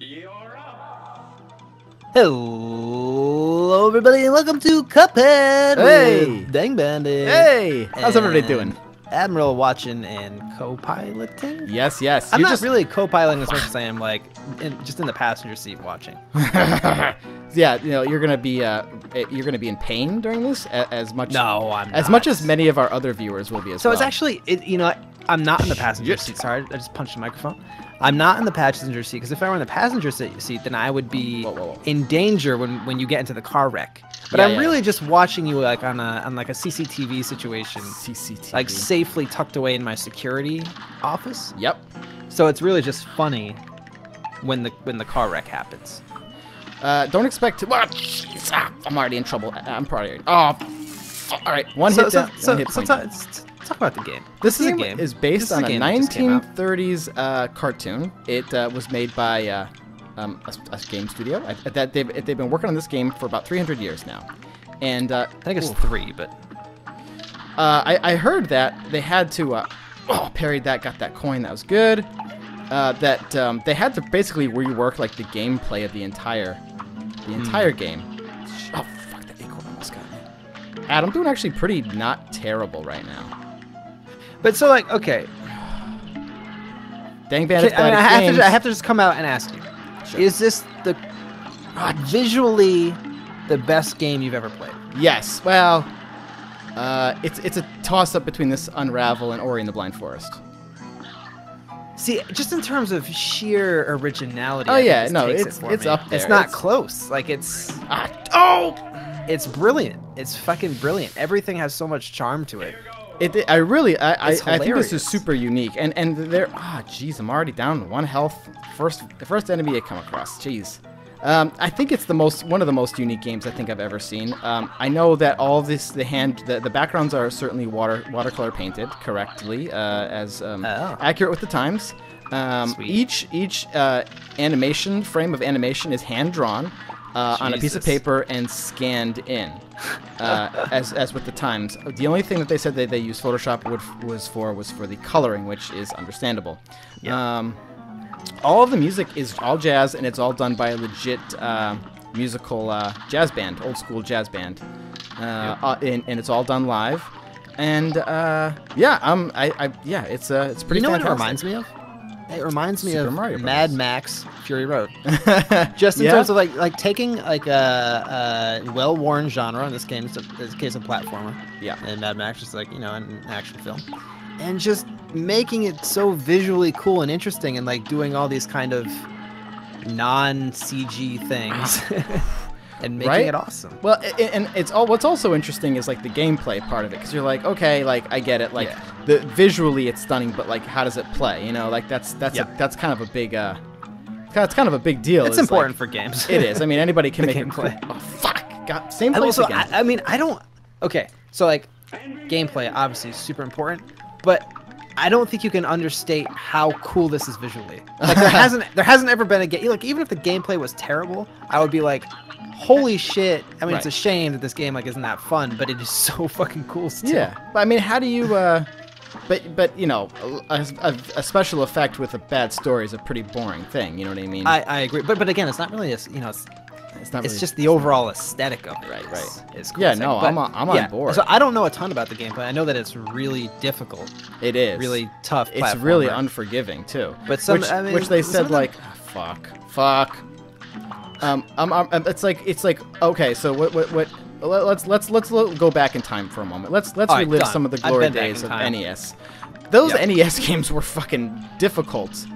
You're up. Hello, everybody, and welcome to Cuphead. Hey, with Dang Bandit. Hey, how's everybody doing? Admiral watching and co-piloting. Yes, yes. I'm not really co-piloting as much as I am just in the passenger seat watching. Yeah, you know, you're gonna be in pain during this as much. No, I'm as not. much as many of our other viewers will be as well. So it's actually, I'm not in the passenger seat. Sorry, I just punched the microphone. I'm not in the passenger seat because if I were in the passenger seat, then I would be in danger when you get into the car wreck. But I'm really just watching you like on a CCTV situation. CCTV. Like safely tucked away in my security office. Yep. So it's really just funny when the car wreck happens. Don't expect to. Well, I'm already in trouble. I'm probably. Oh, all right. One hit down. Talk about the game. This game is based on a 1930s cartoon. It was made by a game studio. They've been working on this game for about 300 years now, and I think it's 3, but I heard that they had to parried that, got that coin. That was good. That they had to basically rework like the gameplay of the entire game. Oh fuck! That acorn almost got me. I'm doing actually pretty not terrible right now. But so like, okay. Dang Bandit. I have to just come out and ask you: Is this visually the best game you've ever played? Yes. Well, it's a toss-up between this Unravel and Ori and the Blind Forest. See, just in terms of sheer originality. Oh yeah, no, it's up there. It's not close. Like it's it's brilliant. It's fucking brilliant. Everything has so much charm to it. I think this is super unique. And there. Jeez, I'm already down to 1 health. The first enemy I come across. Jeez. I think it's one of the most unique games I think I've ever seen. I know that all of this, the backgrounds are certainly watercolor painted correctly, as accurate with the times. Each animation frame of animation is hand drawn on a piece of paper and scanned in, as with the times. The only thing that they said that they used Photoshop was for the coloring, which is understandable. Yep. All of the music is all jazz, and it's all done by a legit musical jazz band, old school jazz band, and it's all done live. And it's pretty. You know fantastic. what it reminds me of? It reminds me of Mad Max Fury Road. Just in terms of like taking like a well-worn genre. In this case, a platformer. Yeah. And Mad Max is like an action film. And just making it so visually cool and interesting, and like doing all these kind of non-CG things, and making it awesome. Well, and what's also interesting is like the gameplay part of it, because you're like, okay, like I get it, like visually it's stunning, but like how does it play? Like that's kind of a big that's kind of a big deal. It's important for games. It is. I mean, anybody can make gameplay. Oh fuck! Got same place also, again. I mean, I don't. Okay, so like gameplay obviously is super important. But I don't think you can understate how cool this is visually. Like there hasn't ever been a game. Like even if the gameplay was terrible, I would be like, "Holy shit!" I mean, it's a shame that this game like isn't that fun, but it is so fucking cool still. Yeah, but I mean, how do you? But a special effect with a bad story is a pretty boring thing. You know what I mean? I agree, but again, it's not really it's just the overall aesthetic of it. Right. It's cool. Yeah, no, I'm on board. So I don't know a ton about the gameplay. I know that it's really difficult. It is. Really tough. It's really unforgiving too. But which they said like, fuck. It's like okay. So what? Let's go back in time for a moment. Let's relive some of the glory days of NES. Those NES games were fucking difficult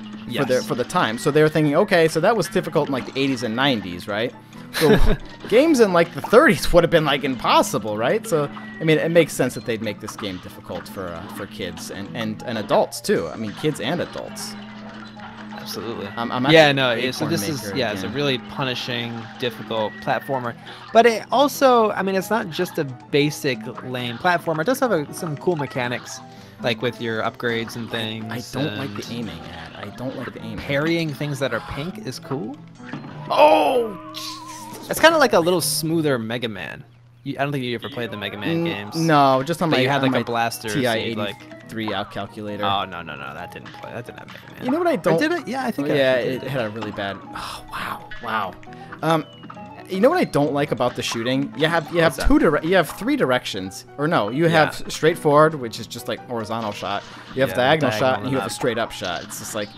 for the time. So they were thinking, okay, so that was difficult in like the 80s and 90s, right? So games in like the 30s would have been like impossible, right? So I mean, it makes sense that they'd make this game difficult for kids and adults too. I mean, kids and adults. Absolutely. So this is it's a really punishing, difficult platformer. But it also, I mean, it's not just a basic lame platformer. It does have some cool mechanics, like with your upgrades and things. I don't like the aiming. I don't like the aiming. Parrying things that are pink is cool. Oh. It's kind of like a little smoother Mega Man. I don't think you ever played the Mega Man games. No, just on my. You had like my a blaster. TI-83 out calculator. Oh no, that didn't play. That didn't have Mega Man. You know what I don't? Or did it? Yeah, I think. Yeah, it had a really bad. Oh wow. You know what I don't like about the shooting? You have three directions, or no? You have straightforward, which is just like horizontal shot. You have diagonal shot, and you have a straight up shot. It's just like,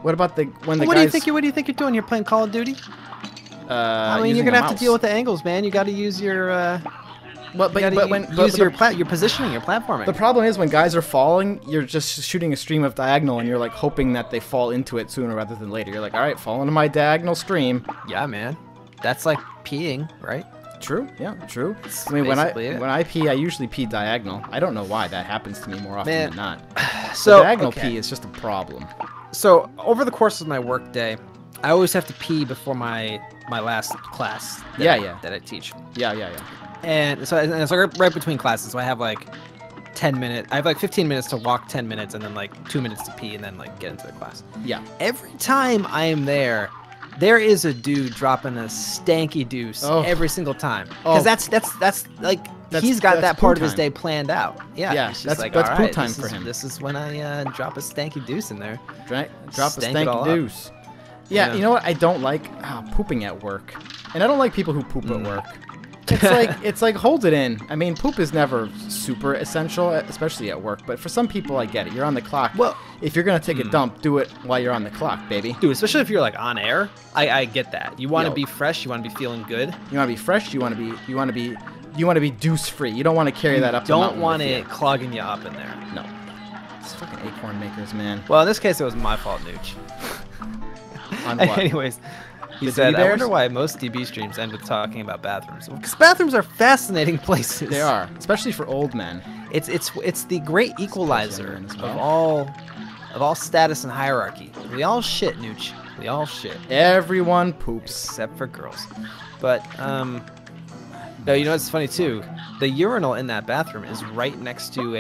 what about when the guys? What do you think you're doing? You're playing Call of Duty? I mean, you're gonna have to deal with the angles, man. You got to use your. Your positioning, your platforming. The problem is when guys are falling, you're just shooting a stream of diagonal, and you're like hoping that they fall into it sooner rather than later. You're like, all right, fall into my diagonal stream. Yeah, man. That's like peeing, right? True. Yeah, true. I mean, when I pee, I usually pee diagonal. I don't know why that happens to me more often than not. So diagonal pee is just a problem. So over the course of my work day, I always have to pee before my last class. That I teach. Yeah. And so it's like right between classes. So I have like 10 minutes. I have like 15 minutes to walk, 10 minutes, and then like 2 minutes to pee, and then like get into the class. Yeah. Every time I am there is a dude dropping a stanky deuce every single time. Because that's he's got that part of his day planned out. Yeah. That's like, that's right, poo time for him. This is when I drop a stanky deuce in there. Drop a stanky deuce. Yeah, you know what? I don't like pooping at work, and I don't like people who poop at work. It's like hold it in. I mean, poop is never super essential, especially at work. But for some people, I get it. You're on the clock. Well, if you're gonna take a dump, do it while you're on the clock, baby. Dude, especially if you're like on air. I get that. You want to be fresh. You want to be feeling good. You want to be fresh. You want to be deuce free. You don't want to carry that up. Don't want it clogging you up in there. No. It's fucking acorn makers, man. Well, in this case, it was my fault, Nooch. On what? Anyways. He said, I wonder why most DB streams end with talking about bathrooms. Because bathrooms are fascinating places. They are, especially for old men. It's the great equalizer of all status and hierarchy. We all shit, Nooch. We all shit. Everyone poops. Except for girls. But, no, you know what's funny, too? The urinal in that bathroom is right next to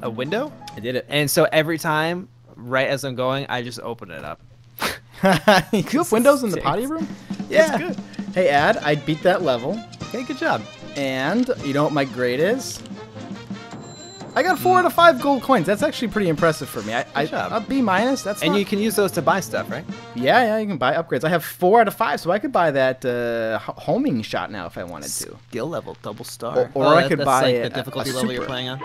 a window. I did it. And so every time, right as I'm going, I just open it up. You have windows in the potty room? Yeah. That's good. Hey, Ad, I beat that level. Okay, good job. And you know what my grade is? I got 4 out of 5 gold coins. That's actually pretty impressive for me. A B minus. And you can use those to buy stuff, right? Yeah, you can buy upgrades. I have 4 out of 5, so I could buy that homing shot now if I wanted to. Skill level, double star. Or I could buy like the difficulty level you're playing on.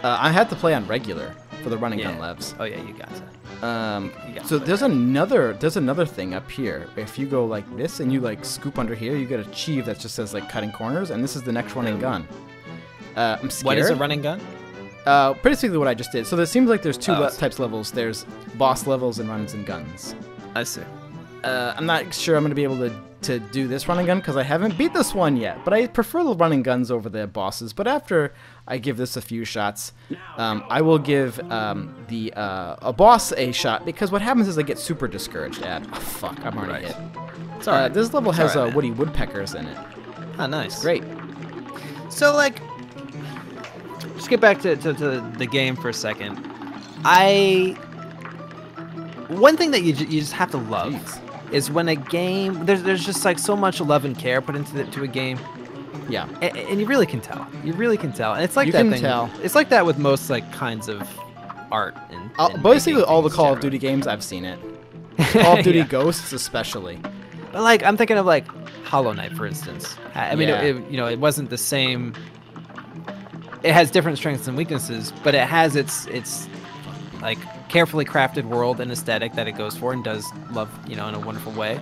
I had to play on regular for the running gun levs. Oh yeah, you got to. So there's another thing up here. If you go like this and you like scoop under here, you get a achieve that just says like cutting corners, and this is the next running gun. I'm scared. What is a running gun? Basically what I just did. So there seems like there's two types of levels. There's boss levels and runs and guns. I see. I'm not sure I'm going to be able to do this running gun because I haven't beat this one yet. But I prefer the running guns over the bosses. But after I give this a few shots, I will give a boss a shot because what happens is I get super discouraged. Oh, fuck, I'm already hit. It's all right. This level has woody woodpeckers in it. Oh, nice. Great. So, like, just get back to the game for a second. One thing that you just have to love is when a game there's just like so much love and care put into a game. Yeah, and you really can tell. You really can tell, and it's like that thing. It's like that with most like kinds of art and basically all the Call of Duty games I've seen it. Call of Duty Ghosts especially. But like I'm thinking of like Hollow Knight, for instance. I mean, it wasn't the same. It has different strengths and weaknesses, but it has its like carefully crafted world and aesthetic that it goes for and does love, in a wonderful way.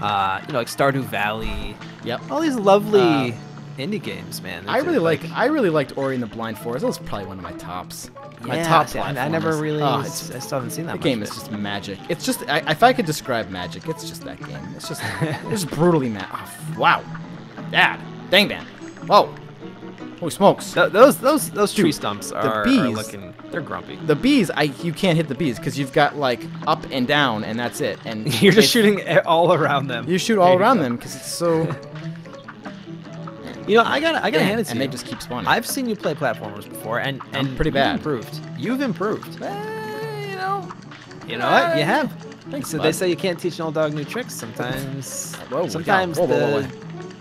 Like Stardew Valley. Yep. All these lovely indie games, man. I really liked Ori and the Blind Forest. That was probably one of my tops. My top platformers. I never really. I still haven't seen that. The game is just magic. It's just if I could describe magic, it's just that game. It's just brutally magic. Oh, wow. Dad. Dang, man. Whoa. Holy smokes! Those tree stumps are looking. They're grumpy. The bees, you can't hit the bees because you've got like up and down, and that's it. And you're just shooting all around them. You shoot all around them because it's so. I gotta hand it to you. And they just keep spawning. I've seen you play platformers before, and pretty bad. You've improved. You know what? You have. Thanks, so bud. they say you can't teach an old dog new tricks. Sometimes. Whoa, sometimes whoa.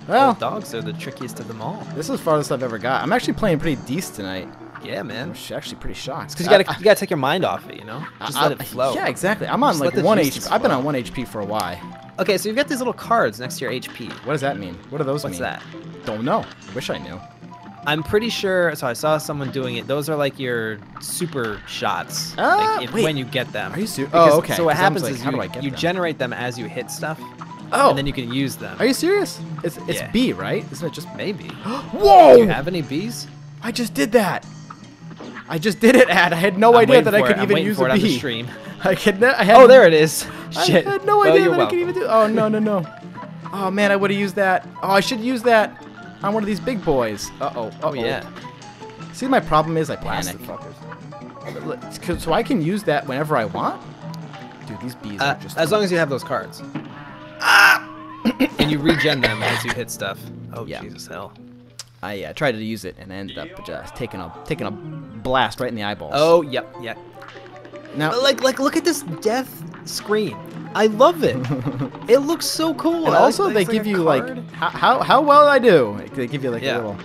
Well, dogs are the trickiest of them all. This is the farthest I've ever got. I'm actually playing pretty decent tonight. Yeah, man. I'm actually pretty shocked. Because you gotta take your mind off it, you know? Just let it flow. Yeah, exactly. I'm on like 1 HP. I've been on 1 HP for a while. Okay, so you've got these little cards next to your HP. What does that mean? What do those mean? What's that? Don't know. I wish I knew. I'm pretty sure. So I saw someone doing it. Those are like your super shots. When you get them. Are you serious? Oh, okay. So what happens is you them? generate them as you hit stuff. Oh. And then you can use them. Are you serious? It's B, right? Isn't it just maybe? Whoa! Do you have any Bs? I just did that. I just did it, Ad. I had no idea that I could even use a B. On the stream. Oh, there it is. Shit. I had no idea that I could even do. Oh no. Oh man, I would have used that. Oh, I should use that on one of these big boys. Oh yeah. See, my problem is I panic. So I can use that whenever I want. Dude, these bees are just. As long as you have those cards. And you regen them as you hit stuff. Oh yeah. Jesus hell. I tried to use it and ended up just taking a blast right in the eyeballs. Oh yep. Now, like look at this death screen. I love it. It looks so cool. And also, they give you like how well I do. They give you like a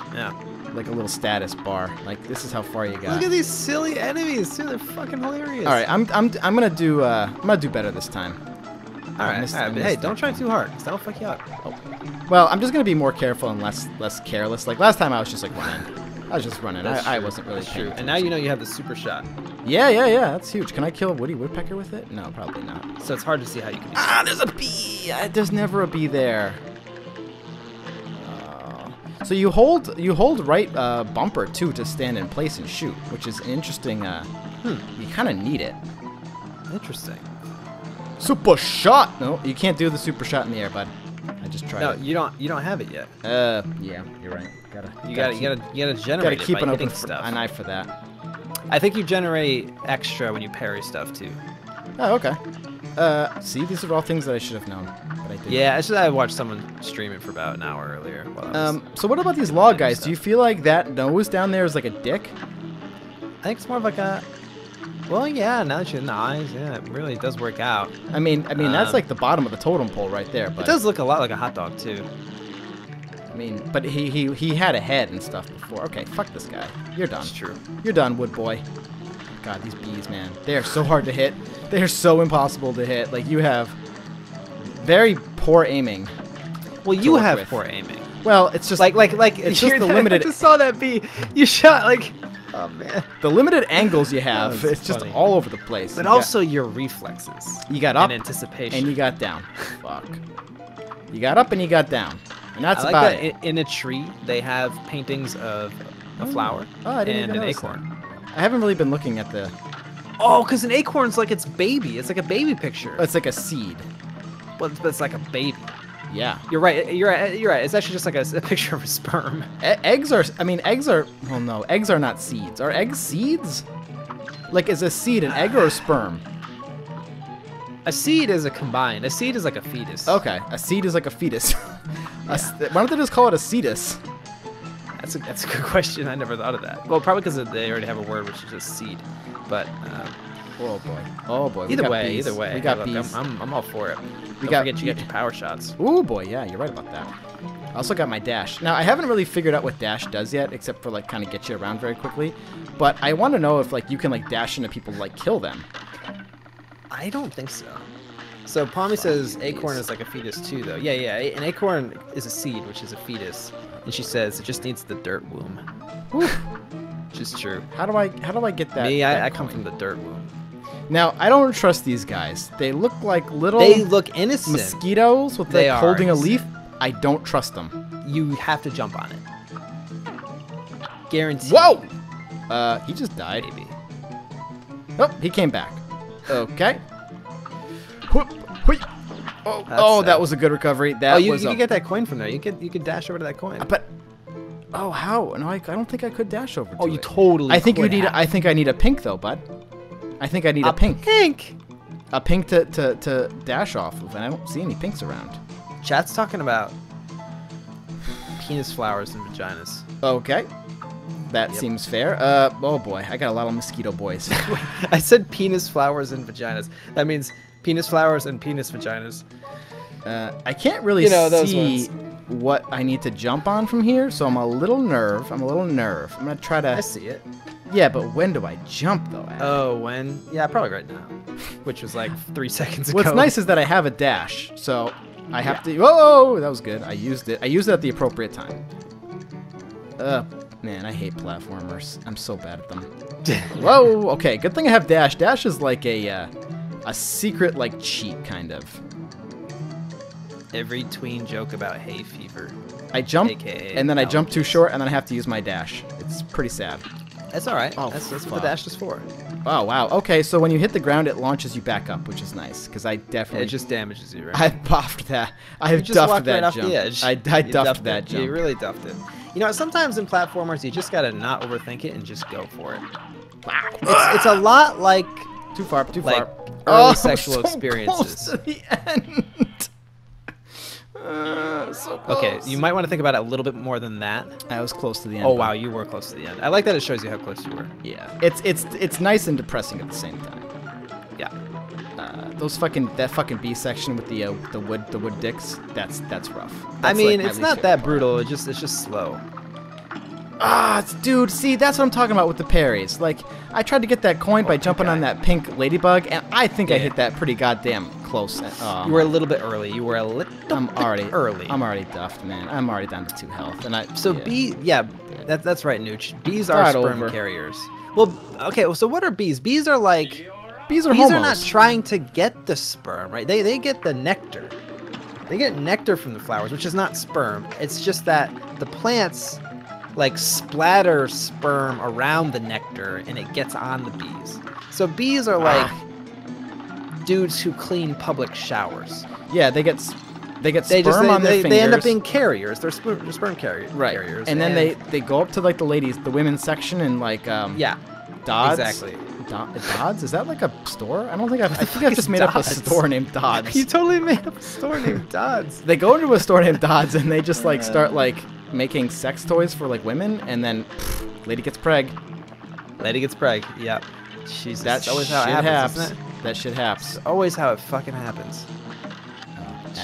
little status bar. Like this is how far you got. Look at these silly enemies too. They're fucking hilarious. All right, I'm gonna do better this time. All right. But hey, don't try too hard, 'cause that'll fuck you up. Oh. Well, I'm just gonna be more careful and less careless. Like last time, I was just like running. I was just running. I wasn't really paying attention. And now you know you have the super shot. Yeah. That's huge. Can I kill a Woody Woodpecker with it? No, probably not. So it's hard to see how you can. There's a bee. There's never a bee there. So you hold right bumper too to stand in place and shoot, which is an interesting. You kind of need it. Interesting. Super shot. No, you can't do the super shot in the air, bud. I just tried. No, it. you don't have it yet. Yeah, you're right. You gotta generate keep it by hitting an eye for that. I think you generate extra when you parry stuff too. Oh, okay. See, these are all things that I should have known, but I didn't. Yeah, I watched someone stream it for about an hour earlier. So what about these log guys? Do you feel like that nose down there is like a dick? I think it's more of like a. Well, yeah. Now that you're in the eyes, yeah, it really does work out. I mean, that's like the bottom of the totem pole right there. But it does look a lot like a hot dog too. I mean, but he had a head and stuff before. Okay, fuck this guy. You're done. That's true. You're done, wood boy. God, these bees, man. They are so hard to hit. They are so impossible to hit. Like, you have very poor aiming. Well, you have poor aiming. Well, it's just like it's just the limited. I just saw that bee. You shot like. Oh man. The limited angles you have, it's just all over the place. But also your reflexes. You got up and anticipation. And you got down. Fuck. You got up and you got down. And that's about about it. In a tree, they have paintings of a flower and an acorn. I haven't really been looking at the... Oh, because an acorn's like its baby. It's like a baby picture. It's like a seed. But it's like a baby. Yeah. You're right. It's actually just like a picture of a sperm. Eggs are... Well, no. Eggs are not seeds. Are eggs seeds? Like, is a seed an egg or a sperm? A seed is a combined. A seed is like a fetus. Okay. A seed is like a fetus. Why don't they just call it a cetus? That's a good question. I never thought of that. Well, probably because they already have a word which is just seed. But oh boy, oh boy. Either way, we got bees. I'm all for it. Don't forget you get your power shots. Oh boy, yeah, you're right about that. I also got my dash. Now I haven't really figured out what dash does yet, except for like kind of get you around very quickly. But I want to know if like you can like dash into people like kill them. I don't think so. So Palmy says acorn is like a fetus too, though. Yeah. An acorn is a seed, which is a fetus, and she says it just needs the dirt womb. Which is true. How do I get that? Me, I come from the dirt womb. Now I don't trust these guys. They look like little. They look innocent. Mosquitoes with like holding a leaf. I don't trust them. You have to jump on it. Guaranteed. Whoa! He just died. Maybe. Oh, he came back. Okay. That was a good recovery. You can get that coin from there. You could dash over to that coin. But how? No, I don't think I could dash over. You totally. I think I think I need a pink though, bud. I think I need a pink. A pink to dash off of, and I don't see any pinks around. Chat's talking about penis flowers and vaginas. Okay. That seems fair. Oh boy, I got a lot of mosquito boys. I said penis flowers and vaginas. That means penis flowers and penis vaginas. I can't really see. Those ones. what I need to jump on from here, so I'm a little nerve. I'm gonna try to. I see it. Yeah, but when do I jump though? Adam? Oh, when? Yeah, probably right now. Which was like 3 seconds ago. What's nice is that I have a dash, so I have to. Whoa, that was good. I used it. I used it at the appropriate time. Man, I hate platformers. I'm so bad at them. Whoa. Okay, good thing I have dash. Dash is like a secret like cheat kind of. Every tween joke about hay fever. I jump, AKA and then I jump too short, and then I have to use my dash. It's pretty sad. That's all right. Oh, that's what the dash is for. Oh, wow. Okay, so when you hit the ground, it launches you back up, which is nice, because I definitely... It just damages you, right? I buffed that. I have duffed that jump. The edge. I duffed that jump. You really duffed it. You know, sometimes in platformers, you just gotta not overthink it and just go for it. It's a lot like... Too far. Early sexual experiences. Close to the end. So close. Okay, you might want to think about it a little bit more than that. I was close to the end. Oh wow, you were close to the end. I like that it shows you how close you were. Yeah, it's nice and depressing at the same time. Yeah. That fucking B section with the wood dicks. That's rough. That's I mean, like it's not that brutal. It's just slow. Dude, see, that's what I'm talking about with the parries. Like, I tried to get that coin by jumping on that pink ladybug, and I think I hit that pretty goddamn close. You were a little bit early. You were a little early. I'm already duffed, man. I'm already down to 2 health. That's right, Nooch. Bees are sperm carriers. Well, okay, so what are bees? Bees are like... Bees are Bees homos. are not trying to get the sperm, right? They get the nectar. They get nectar from the flowers, which is not sperm. It's just that the plants... like splatter sperm around the nectar and it gets on the bees. So bees are like dudes who clean public showers. Yeah, they get sperm on their fingers. They end up being carriers. They're sperm carriers. Right. And then they go up to like the women's section and like yeah. Dodds. Exactly. Dodds? Is that like a store? I think I've just made up a store named Dodds. You totally made up a store named Dodds. They go into a store named Dodds and they just like start like making sex toys for like women, and then lady gets preg. Lady gets preg. Yep. Jesus. That's always how it happens, isn't it? That shit happens. It's always how it fucking happens.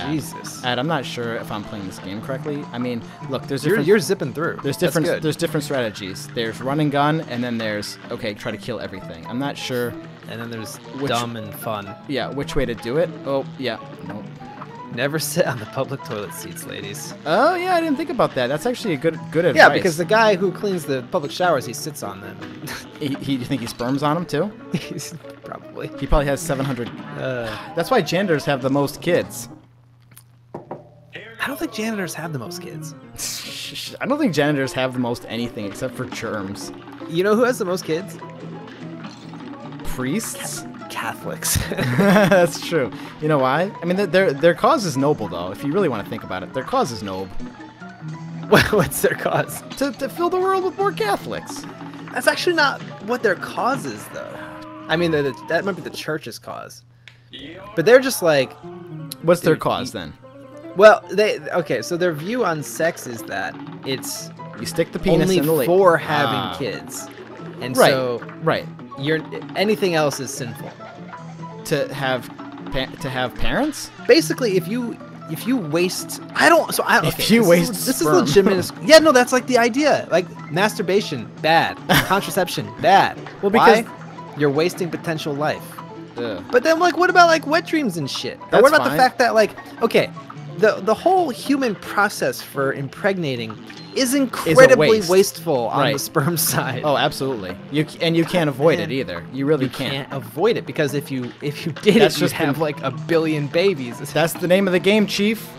Jesus. I'm not sure if I'm playing this game correctly. I mean, look, there's you're zipping through. There's different strategies. There's run and gun, and then there's try to kill everything. I'm not sure. And then there's dumb and fun. Yeah, which way to do it? Oh, yeah. Nope. Never sit on the public toilet seats, ladies. Oh yeah, I didn't think about that. That's actually a good advice. Yeah, because the guy who cleans the public showers, he sits on them. You think he sperms on them too? Probably. He probably has 700. That's why janitors have the most kids. I don't think janitors have the most kids. I don't think janitors have the most anything except for germs. You know who has the most kids? Priests? Catholics. That's true. You know why? I mean, their cause is noble, though. If you really want to think about it, their cause is noble. What's their cause? To fill the world with more Catholics. That's actually not what their cause is, though. I mean, that might be the church's cause. But they're just like... What's their cause, then? Well, so their view on sex is that it's... You stick the penis in the lady. Only for having kids. And so... Right. Anything else is sinful. To have parents? Basically, if you waste, this is legitimate. Yeah, no, that's like the idea. Like masturbation, bad. Contraception, bad. Well, because you're wasting potential life. Ugh. But then, like, what about like wet dreams and shit? Or what about the fact that, like, okay, the whole human process for impregnating is incredibly wasteful on the sperm side. Oh, absolutely. You can't avoid it either. You really can't. You can't avoid it because if you did it, you'd have like a billion babies. That's the name of the game, Chief.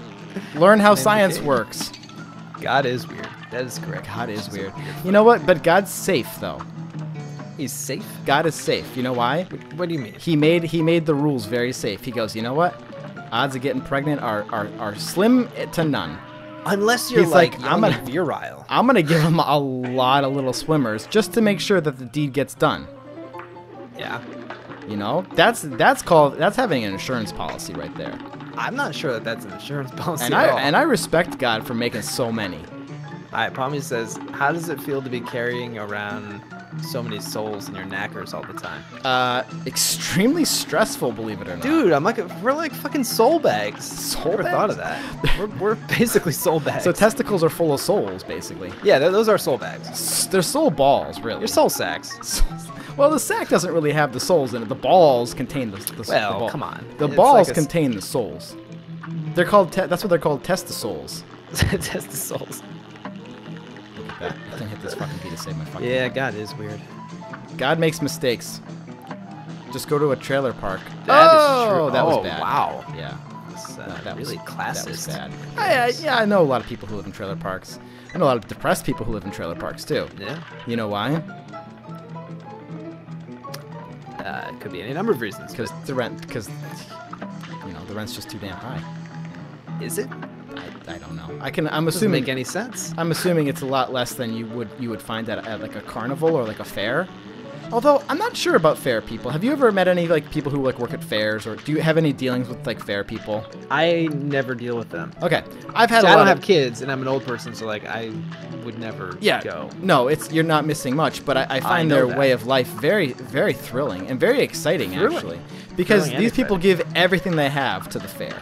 Learn how science works. God is weird. That is correct. God is weird. You know what? But God's safe though. He's safe? God is safe. You know why? What do you mean? He made the rules very safe. He goes, you know what? Odds of getting pregnant are slim to none. Unless you're I'm virile. I'm gonna give him a lot of little swimmers just to make sure that the deed gets done. Yeah. You know, that's having an insurance policy right there. I'm not sure that that's an insurance policy and at all. I respect God for making so many. All right, Pommy says, how does it feel to be carrying around so many souls in your knackers all the time? Extremely stressful, believe it or not. Dude, we're like fucking soul bags. Never thought of that. We're basically soul bags. So testicles are full of souls, basically. Yeah, those are soul bags. They're soul balls, really. They're soul sacks. Well, the sack doesn't really have the souls in it. The balls contain the Well, the ball. come on. The balls contain the souls. They're called. That's what they're called. Testisouls. Testisouls. Look at that. I can hit this fucking key to save my fucking. Yeah, God is weird. God makes mistakes. Just go to a trailer park. That is true. That was bad. Wow. Yeah. That really classist. That was bad. Yeah, I know a lot of people who live in trailer parks. I know a lot of depressed people who live in trailer parks too. Yeah. You know why? It could be any number of reasons. Because the rent. Because the rent's just too damn high. Is it? I don't know. I'm assuming. Doesn't make any sense. I'm assuming it's a lot less than you would find at like a carnival or like a fair. Although I'm not sure about fair people. Have you ever met any like people who like work at fairs, or do you have any dealings with like fair people? I never deal with them. Okay, I've had. I don't have kids, and I'm an old person, so like I would never go. No, you're not missing much, but I find their way of life very, very thrilling and very exciting actually, because these people give everything they have to the fair.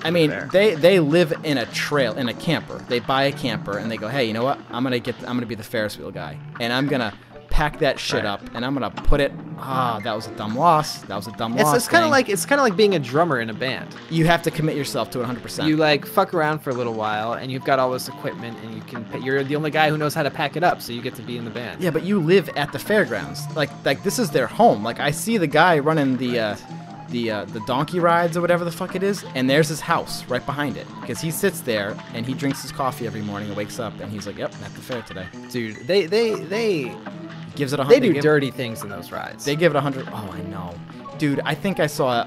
I mean, they live in a camper. They buy a camper and they go, hey, you know what? I'm gonna be the Ferris wheel guy, and I'm gonna pack that shit up, and I'm gonna put it. That was a dumb loss. It's kind of like being a drummer in a band. You have to commit yourself to 100%. You like fuck around for a little while, and you've got all this equipment, and you're the only guy who knows how to pack it up, so you get to be in the band. Yeah, but you live at the fairgrounds. Like this is their home. Like I see the guy running the donkey rides or whatever the fuck it is, and there's his house right behind it, because he sits there and he drinks his coffee every morning and wakes up and he's like, yep, I'm at the fair today. Dude, they gives it 100. They do dirty things in those rides. They give it 100. Oh, I know, dude. I think I saw.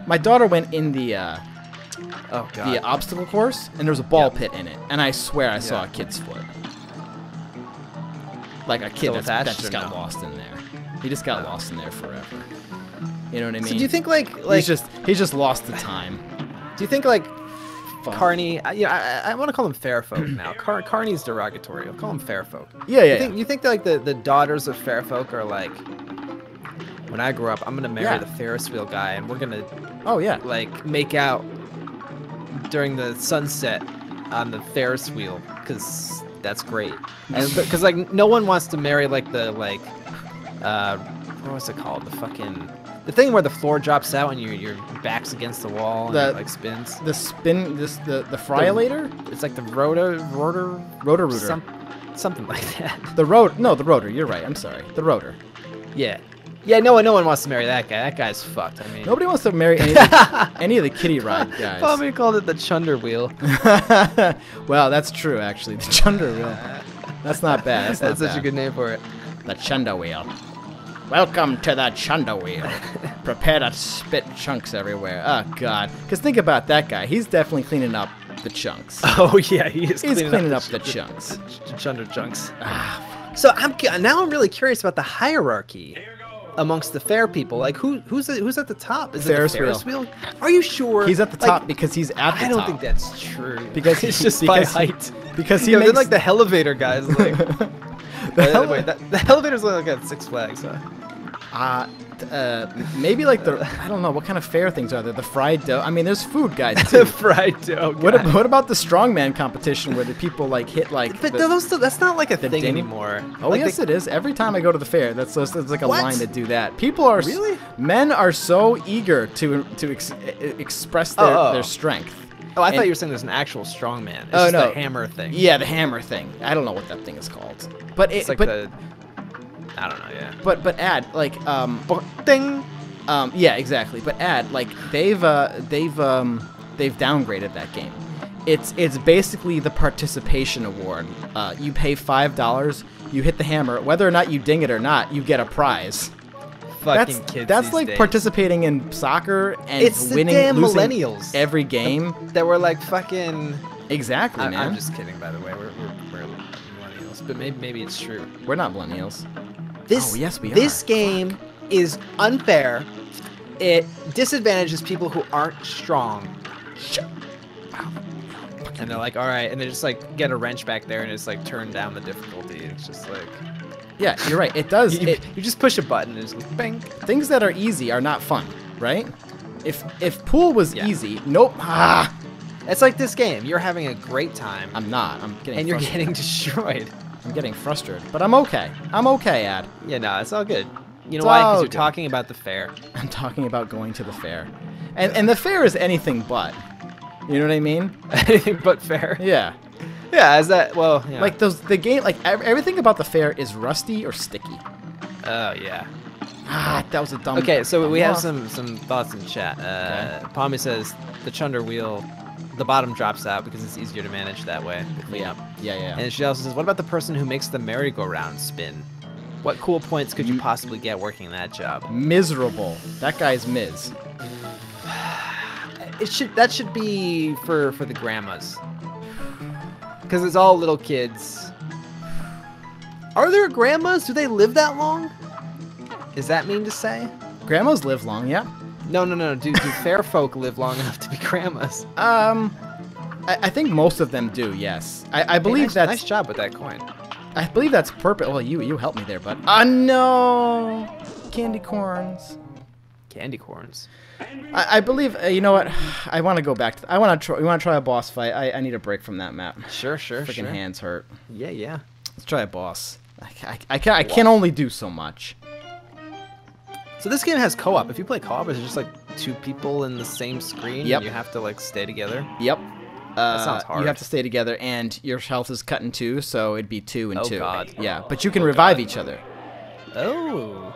My daughter went in the obstacle course, and there was a ball pit in it, and I swear I saw a kid's foot. Like a kid that just got lost in there. He just got lost in there forever. You know what I mean? So do you think like he just lost the time? Do you think like Carney? I want to call them fair folk now. Carney's derogatory. I'll call them fair folk. Yeah. You think that, like the daughters of fair folk are like, when I grow up, I'm gonna marry the Ferris wheel guy, and we're gonna like make out during the sunset on the Ferris wheel, because that's great. Because like no one wants to marry like what was it called? The thing where the floor drops out and your back's against the wall and it like spins. The friolator? It's like the rotor. Something like that. The rotor. You're right. I'm sorry. The rotor. Yeah. Yeah, no one wants to marry that guy. That guy's fucked. I mean, nobody wants to marry any of the kiddie ride guys. Probably called it the chunder wheel. Well, that's true actually. The chunder wheel. That's not bad. That's such a good name for it. The chunder wheel. Welcome to the chunder wheel. Prepare to spit chunks everywhere. Oh God. Because think about that guy. He's definitely cleaning up the chunks. Oh yeah, he's cleaning up the chunks. The chunder chunks. So I'm really curious about the hierarchy amongst the fair people. Like who's at the top? Is it the Ferris wheel? Are you sure? He's at the top because he's at the top. I don't think that's true. Because it's just by height. Because they're like the elevator guys. Like, the elevator's like at Six Flags. Maybe like I don't know what kind of fair things are there. The fried dough. I mean, there's food guys too. The fried dough. What about the strongman competition where the people like hit like? But that's not like a thing anymore. Oh like yes, it is. Every time I go to the fair, that's like a line to do that. People are men are so eager to express their strength. Oh, I thought you were saying there's an actual strongman. It's just the hammer thing. Yeah, the hammer thing. I don't know what that thing is called. But it's like I don't know, yeah. But Ad, like ding. Yeah, exactly. But Ad, like they've downgraded that game. It's basically the participation award. You pay $5, you hit the hammer, whether or not you ding it or not, you get a prize. That's like days. Participating in soccer and it's winning, the damn losing millennials every game. That were like fucking. Exactly, man. I'm just kidding, by the way. We're millennials, but maybe it's true. We're not millennials. Yes, we are. This game is unfair. It disadvantages people who aren't strong. and they're like, all right, and they just like get a wrench back there and just like turn down the difficulty. It's just like, yeah, you're right. It does. you just push a button and it's like, bang. Things that are easy are not fun, right? If pool was easy, nope. It's like this game. You're having a great time. I'm not. I'm getting. And you're getting destroyed. I'm getting frustrated, but I'm okay. I'm okay, Ad. Yeah, no, it's all good. You know why? Because you're talking about the fair. I'm talking about going to the fair, and the fair is anything but. You know what I mean? Anything but fair. Yeah. Yeah. Is that well? Yeah. Like the game, like everything about the fair is rusty or sticky. Oh yeah. That was a dumb. Okay, so we have some thoughts in chat. Palmy says the chunder wheel, the bottom drops out because it's easier to manage that way. Yeah. And she also says, what about the person who makes the merry-go-round spin? What cool points could you possibly get working that job? Miserable. That guy's Miz. That should be for the grandmas, because it's all little kids. Are there grandmas? Do they live that long? Is that mean to say? Grandmas live long, yeah. No. Do fair folk live long enough to be grandmas? I think most of them do. Yes. I believe that's nice job with that coin. I believe that's purpose. Well, you helped me there, bud. No, candy corns. Candy corns. I believe. You know what? I want to go back to. I want to try. We want to try a boss fight. I need a break from that map. Sure. Freaking hands hurt. Yeah. Let's try a boss. I can only do so much. So this game has co-op. If you play co-op, it's just like two people in the same screen. Yep. And you have to like stay together. Yep. That sounds hard. You have to stay together, and your health is cut in two, so it'd be 2 and 2. Oh God. Yeah, but you can revive each other. Oh,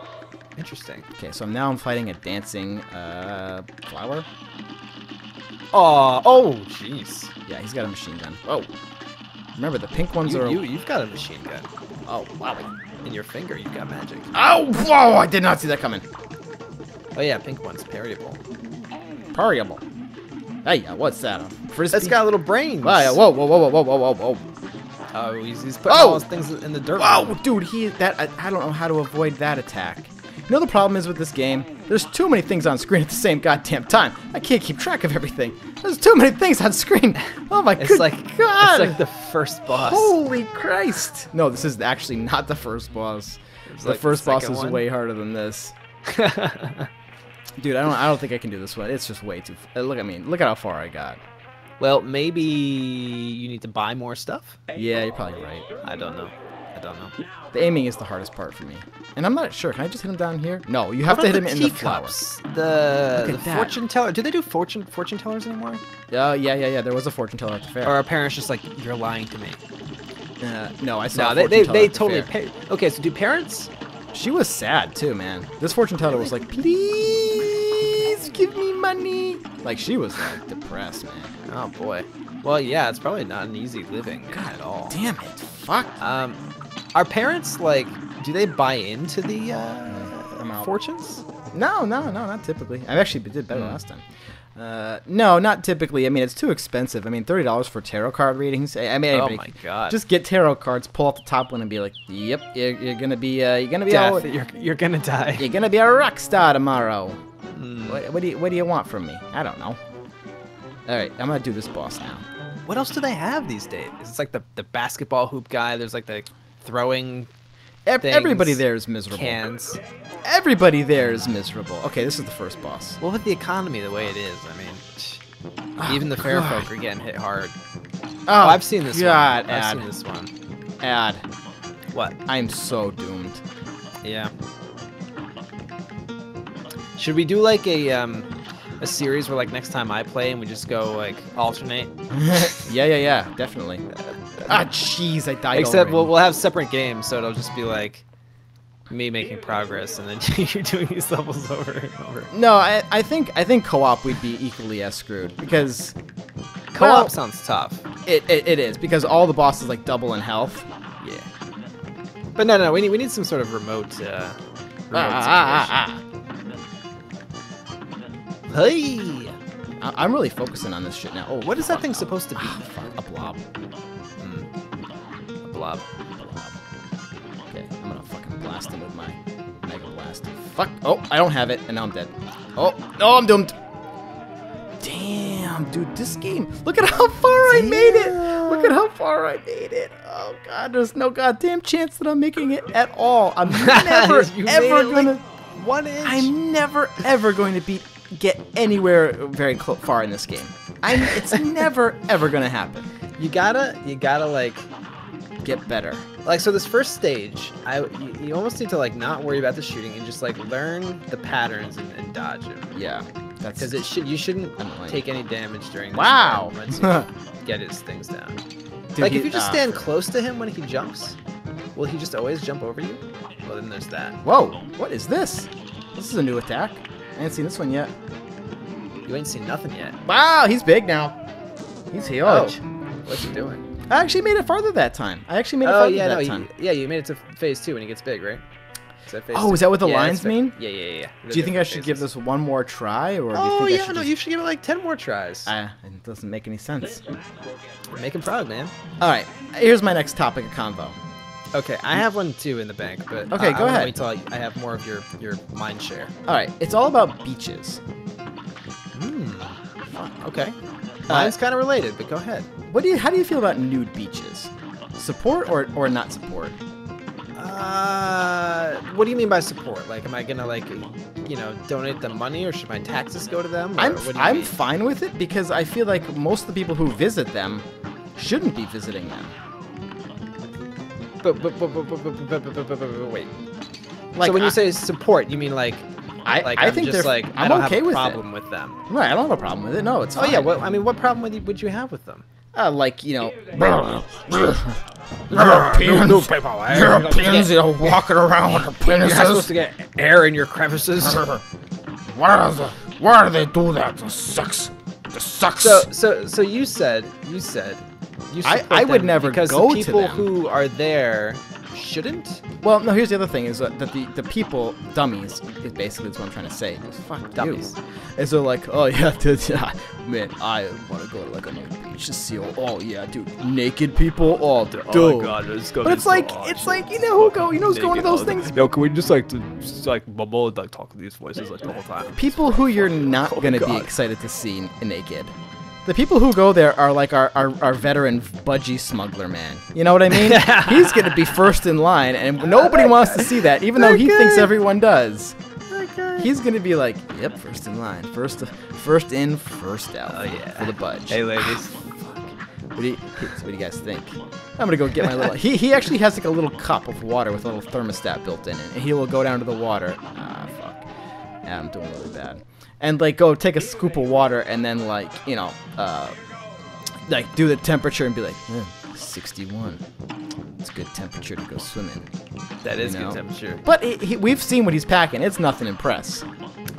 interesting. Okay, so I'm fighting a dancing flower. Oh, jeez. Yeah, he's got a machine gun. Oh, remember the pink ones are. You've got a machine gun. Oh, wow. In your finger, you've got magic. Oh, whoa! I did not see that coming. Oh yeah, pink one's parryable. Parryable. Hey, what's that? Frisbee? That's got little brains. Whoa. Oh, he's putting all his things in the dirt. Oh, dude, I don't know how to avoid that attack. You know the problem is with this game? There's too many things on screen at the same goddamn time. I can't keep track of everything. There's too many things on screen. Oh my God. It's like the first boss. Holy Christ. No, this is actually not the first boss. The first boss is way harder than this. Dude, I don't think I can do this one. It's just way too. Look at me. Look at how far I got. Well, maybe you need to buy more stuff. Yeah, you're probably right. I don't know. The aiming is the hardest part for me, and I'm not sure. Can I just hit him down here? No, you have to hit him in the flowers. The fortune teller. Do they do fortune tellers anymore? Yeah. There was a fortune teller at the fair. Or are parents just like, you're lying to me? No, I saw. No, they totally pay. Okay, so do parents? She was sad too, man. This fortune teller was like, please give me money. Like, she was like depressed, man. Oh boy. Well, yeah, it's probably not an easy living at all. Damn it! Fuck. Are parents like? Do they buy into the fortunes? No, not typically. I actually did better last time. No, not typically. I mean, it's too expensive. I mean, $30 for tarot card readings. I mean, oh my God! Just get tarot cards, pull out the top one, and be like, "Yep, you're gonna be Death. You're gonna die. You're gonna be a rock star tomorrow." What do you want from me? I don't know. All right, I'm gonna do this boss now. What else do they have these days? It's like the basketball hoop guy. There's like the throwing. Everybody there is miserable. Cans. Everybody there is miserable. Okay, this is the first boss. Well, with the economy the way it is, I mean, even the fair folk are getting hit hard. Oh, I've seen this one. I've seen this one. Ad. What? I'm so doomed. Yeah. Should we do like a series where like next time I play and we just go like alternate? Yeah, definitely. Jeez, I died. Except we'll have separate games, so it'll just be like me making progress and then you're doing these levels over and over. No, I think co-op we'd be equally as screwed because co-op sounds tough. It is because all the bosses like double in health. Yeah. But no, we need some sort of remote situation. Hey! I'm really focusing on this shit now. Oh, what is that thing supposed to be? A blob. A blob. Okay, I'm gonna fucking blast him with my Mega Blast. Fuck! Oh, I don't have it, and now I'm dead. Oh, no, I'm doomed. Damn. damn, dude, this game. Look at how far I made it. Look at how far I made it. Oh, God, there's no goddamn chance that I'm making it at all. I'm never, ever going to. 1 inch. I'm never, ever going to get anywhere very far in this game. It's never, ever going to happen. You gotta, like, get better. Like, so this first stage, you almost need to, like, not worry about the shooting and just, like, learn the patterns and dodge them. Yeah. Because you shouldn't take any damage during this wow. once you get his things down. Dude, like, if you just stand close to him when he jumps, will he just always jump over you? Well, then there's that. Whoa, what is this? This is a new attack. I ain't seen this one yet. You ain't seen nothing yet. Wow, he's big now. He's huge. Oh, what's he doing? I actually made it farther that time. That time. You made it to phase 2 when he gets big, right? Is that phase 2? Is that what the lines mean? Yeah. Do you think I should give this one more try, or do you think I should you should give it like 10 more tries. It doesn't make any sense. Make him proud, man. All right, here's my next topic of convo. Okay, I have one too in the bank, but okay, go ahead. Wait till I have more of your mind share. All right, it's all about beaches. Okay. Mine's kind of related, but go ahead. How do you feel about nude beaches? Support or not support? What do you mean by support? Like, am I gonna donate them money, or should my taxes go to them? I'm fine with it because I feel like most of the people who visit them shouldn't be visiting them. But wait. Like, so when you say support, you mean like I think just like I'm I don't okay have a with problem with them. Right, I don't have a problem with it. No, it's fine. Oh yeah, well, I mean, what problem would you have with them? Like, Europeans are walking around with their penises. You're not supposed to get air in your crevices. Why do they do that? The sucks. So you said you I would never because go the to people them. who are there shouldn't. Well, no. Here's the other thing: is that the people, dummies, is basically what I'm trying to say. Fuck Dummies. And so like, oh yeah, dude, man, I want to go to like a beach to see all yeah, dude, naked people. Oh, dude. Oh my God, it's but it's like who's going to those things? No, can we just bubble and like talk to these voices like the whole time? People who you're not gonna be excited to see naked. The people who go there are like our veteran budgie smuggler man. You know what I mean? He's going to be first in line, and nobody wants to see that, even though he thinks everyone does. He's going to be like, yep, first in line. First in, first out. Oh, yeah. For the budge. Hey, ladies. What do you guys think? I'm going to go get my little... He actually has like a little cup of water with a little thermostat built in it, and he will go down to the water. Fuck. Yeah, I'm doing really bad. And like go take a scoop of water and then like like do the temperature and be like 61. It's good temperature to go swimming. That is good temperature. But we've seen what he's packing. It's nothing impress.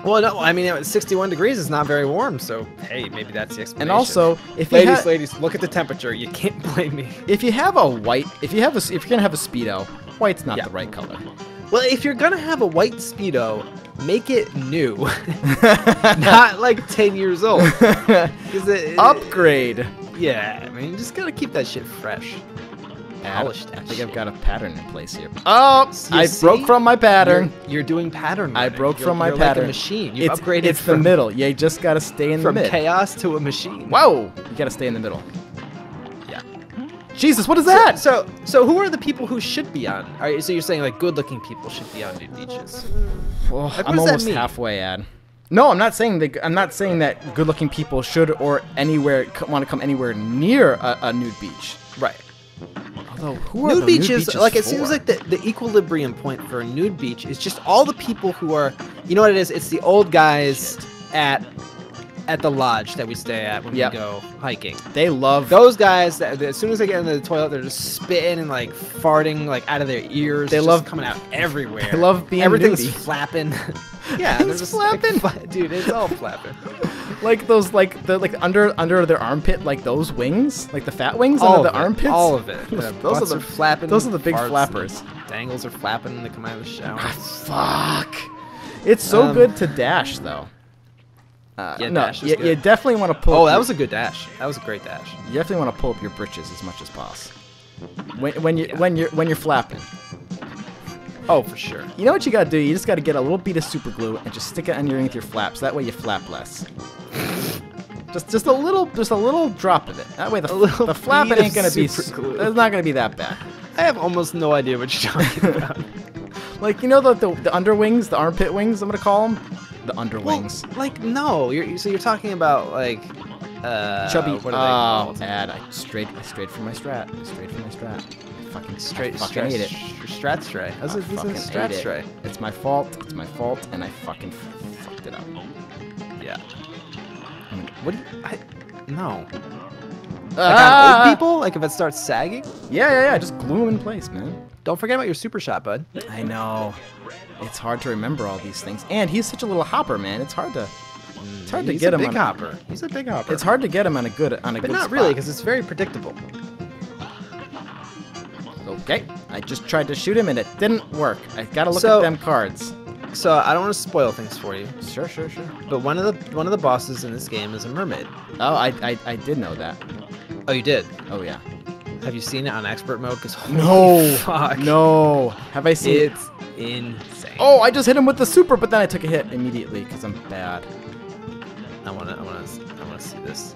Well, no, I mean 61 degrees is not very warm, so hey, maybe that's the explanation. And also, if ladies, look at the temperature. You can't blame me. If you have a white, if you're gonna have a Speedo, white's not the right color. Well, if you're gonna have a white Speedo, make it new, not like 10 years old. Upgrade. Yeah, I mean, you just gotta keep that shit fresh. Polish that. I think I've got a pattern in place here. Oh, I broke from my pattern. You're doing pattern. I broke from my pattern. Like a machine. You've upgraded. It's the middle. You just gotta stay in the middle. From chaos to a machine. Whoa! You gotta stay in the middle. Jesus, what is that? So who are the people who should be on? So you're saying like good-looking people should be on nude beaches? Well, like, I'm almost halfway at. No, I'm not saying that good-looking people should or want to come anywhere near a nude beach. Right. Although who are nude beaches like it for? seems like the equilibrium point for a nude beach is just all the people who are. You know what it is? It's the old guys at the lodge that we stay at when we go hiking. They love those guys. As soon as they get into the toilet, they're just spitting and like farting like out of their ears. They love coming out everywhere. They love being everything's nudie. Flapping. Yeah, they're just flapping, like, dude. It's all flapping. Like those, like under their armpit, like those wings, like the fat wings under the armpits. All of it. Those are the flapping. Those are the big flappers. Dangles are flapping when they come out of the shower. Fuck. It's so good to dash though. Dash is you good. definitely want to pull. Oh, that was a good dash. That was a great dash. You definitely want to pull up your britches as much as possible. When you're flapping. Oh, for sure. You know what you gotta do? You just gotta get a little bead of super glue and just stick it underneath your flaps. That way you flap less. Just a little drop of it. That way the flap ain't gonna be. It's not gonna be that bad. I have almost no idea what you're talking about. Like, you know the underwings, the armpit wings, I'm gonna call them? The underwings. Well, like, no. You're talking about, like, chubby. What are they called? Bad. I strayed from my strat. Fucking straight ate it. Strat stray. This is strat stray. It's my fault, and I fucking fucked it up. Yeah. What do you... No. Like Ah! on old people? Like if it starts sagging? Yeah. Just glue them in place, man. Don't forget about your super shot, bud. I know. It's hard to remember all these things. And he's such a little hopper, man. It's hard to get him. He's a big hopper. He's a big hopper. It's hard to get him on a good but good not spot. really, because it's very predictable. Okay. I just tried to shoot him, and it didn't work. I gotta look at them cards. So I don't want to spoil things for you. Sure. But one of the bosses in this game is a mermaid. Oh, I did know that. Oh, you did? Oh yeah. Have you seen it on expert mode? Because fuck. No. Have I seen it? It's insane. Oh, I just hit him with the super, but then I took a hit immediately because I'm bad. I wanna see this.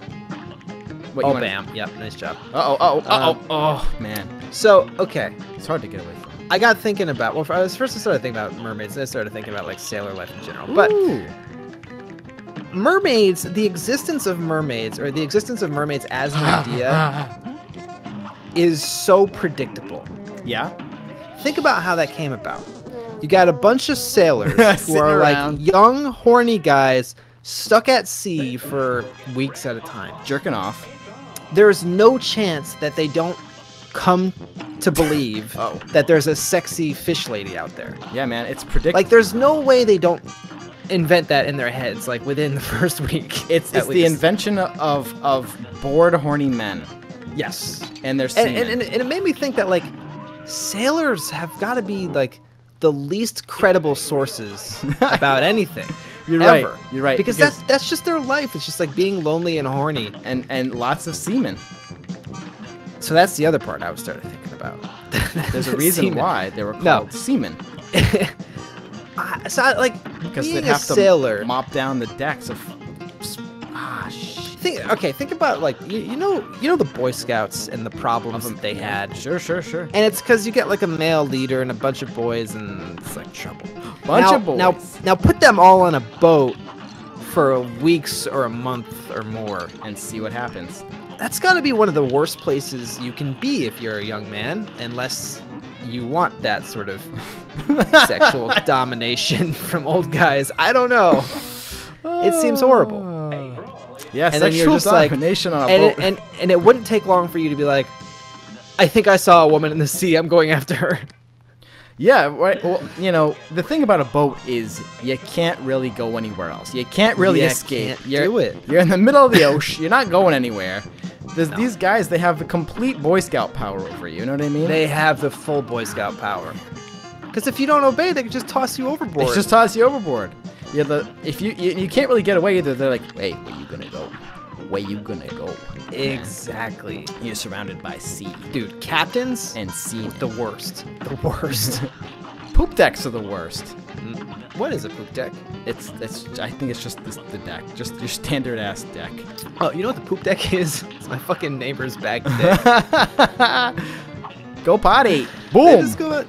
What, oh, bam. Yep, nice job. Oh, man. So, okay. It's hard to get away from. I got thinking about, well, first I started thinking about mermaids, then I started thinking about, like, sailor life in general. But mermaids, the existence of mermaids, or the existence of mermaids as an idea, is so predictable. Yeah? Think about how that came about. You got a bunch of sailors who are, around. like, young, horny guys stuck at sea for weeks at a time. Jerking off. There's no chance that they don't come to believe that there's a sexy fish lady out there. Yeah, man, it's predictable. Like, there's no way they don't invent that in their heads, like, within the first week. It's the invention of bored, horny men. Yes. And they're seamen. And it made me think that, like, sailors have got to be, like, the least credible sources about anything. You're ever. Right. You're right. Because that's just their life. It's just, like, being lonely and horny. And lots of semen. So that's the other part I started thinking about. There's a reason why they were called seamen. So, like, because being they'd have sailor, to mop down the decks of... Think about, like, you know the Boy Scouts and the problems that they had. Sure. And it's because you get, like, a male leader and a bunch of boys, and it's like trouble. Bunch of boys. Now put them all on a boat for weeks or a month or more, and see what happens. That's got to be one of the worst places you can be if you're a young man, unless you want that sort of sexual domination from old guys. I don't know. It seems horrible. Yeah, and sexual then you're just domination on a boat. And it wouldn't take long for you to be like, I think I saw a woman in the sea. I'm going after her. Yeah, right. Well, you know, the thing about a boat is you can't really go anywhere else. You can't really escape. You're in the middle of the ocean. You're not going anywhere. These guys, they have the complete Boy Scout power over you. You know what I mean? They have the full Boy Scout power. Because if you don't obey, they can just toss you overboard. They just toss you overboard. If you can't really get away either. They're like, hey, where you gonna go? Where you gonna go? Exactly. You're surrounded by sea. Dude, captains and sea. The worst. The worst. Poop decks are the worst. What is a poop deck? It's. I think it's just the deck, just your standard ass deck. Oh, you know what the poop deck is? It's my fucking neighbor's bag deck. Go potty. Boom.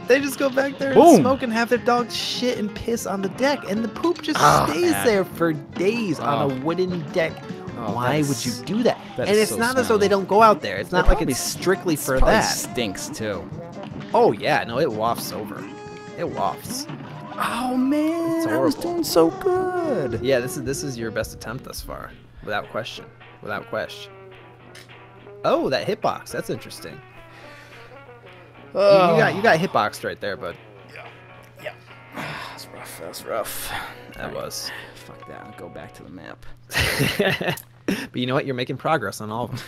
They just go back there Boom. and smoke and have their dogs shit and piss on the deck, and the poop just stays there for days on a wooden deck. Why would you do that? And it's so not as though they don't go out there. It's not like it's strictly for that. Stinks too. Oh yeah, no, it wafts over. It wafts. Oh man, I was doing so good. Yeah, this is your best attempt thus far, without question. Without question. Oh, that hitbox. That's interesting. You got hitboxed right there, bud. Yeah. That's rough. That's rough. That was. Fuck that. I'll go back to the map. But you know what? You're making progress on all of them.